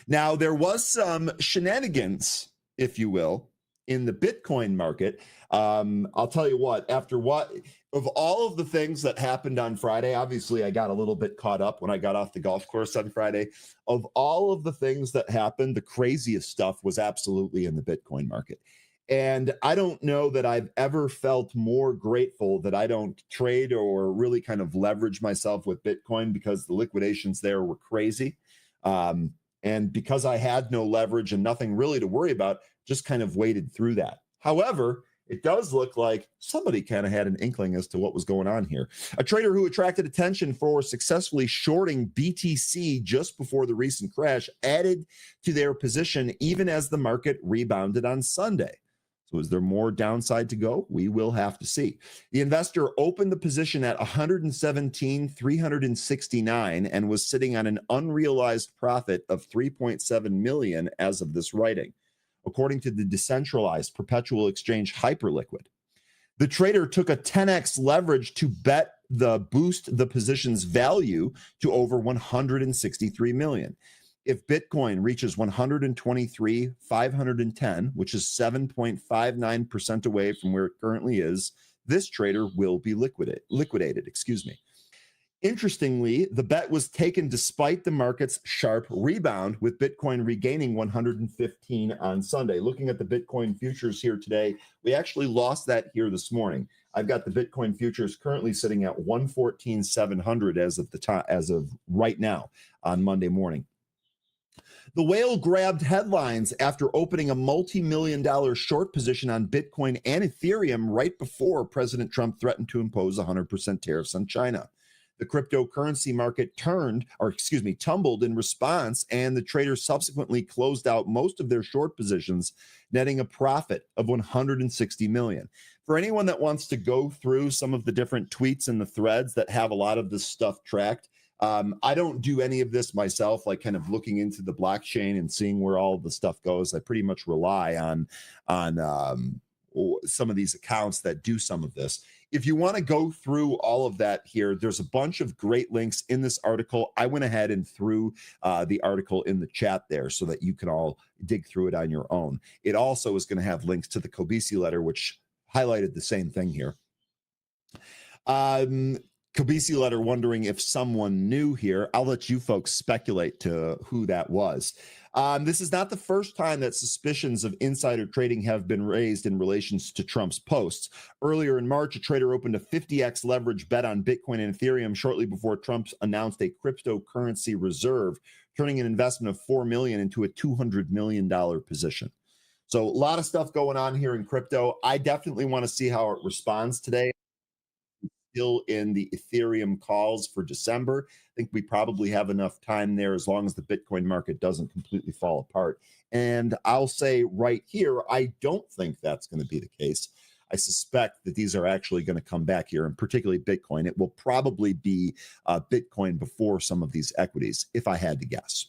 Now, there was some shenanigans, if you will, in the Bitcoin market. I'll tell you what, of all of the things that happened on Friday, obviously I got a little bit caught up when I got off the golf course on Friday. Of all of the things that happened, the craziest stuff was absolutely in the Bitcoin market. And I don't know that I've ever felt more grateful that I don't trade or really kind of leverage myself with Bitcoin, because the liquidations there were crazy. And because I had no leverage and nothing really to worry about, just kind of waded through that. However, it does look like somebody kind of had an inkling as to what was going on here. A trader who attracted attention for successfully shorting BTC just before the recent crash added to their position even as the market rebounded on Sunday. So is there more downside to go? We will have to see. The investor opened the position at 117,369 and was sitting on an unrealized profit of 3.7 million as of this writing, according to the decentralized perpetual exchange Hyperliquid. The trader took a 10x leverage to boost the position's value to over 163 million. If Bitcoin reaches 123,510, which is 7.59% away from where it currently is, this trader will be liquidated. Interestingly, the bet was taken despite the market's sharp rebound, with Bitcoin regaining 115 on Sunday. Looking at the Bitcoin futures here today, we actually lost that here this morning. I've got the Bitcoin futures currently sitting at 114,700 as of right now on Monday morning. The whale grabbed headlines after opening a multi-million-dollar short position on Bitcoin and Ethereum right before President Trump threatened to impose 100% tariffs on China. The cryptocurrency market tumbled in response, and the traders subsequently closed out most of their short positions, netting a profit of 160 million. For anyone that wants to go through some of the different tweets and the threads that have a lot of this stuff tracked, I don't do any of this myself, like kind of looking into the blockchain and seeing where all the stuff goes. I pretty much rely on some of these accounts that do some of this. If you want to go through all of that here, there's a bunch of great links in this article. I went ahead and threw the article in the chat there so that you can all dig through it on your own. It also is going to have links to the Kobisi letter, which highlighted the same thing here. Kobisi letter wondering if someone knew here. I'll let you folks speculate to who that was. This is not the first time that suspicions of insider trading have been raised in relation to Trump's posts. Earlier in March, a trader opened a 50x leverage bet on Bitcoin and Ethereum shortly before Trump announced a cryptocurrency reserve, turning an investment of $4 million into a $200 million position. So a lot of stuff going on here in crypto. I definitely want to see how it responds today. Still in the Ethereum calls for December. I think we probably have enough time there as long as the Bitcoin market doesn't completely fall apart. And I'll say right here, I don't think that's going to be the case. I suspect that these are actually going to come back here, and particularly Bitcoin. It will probably be Bitcoin before some of these equities, if I had to guess.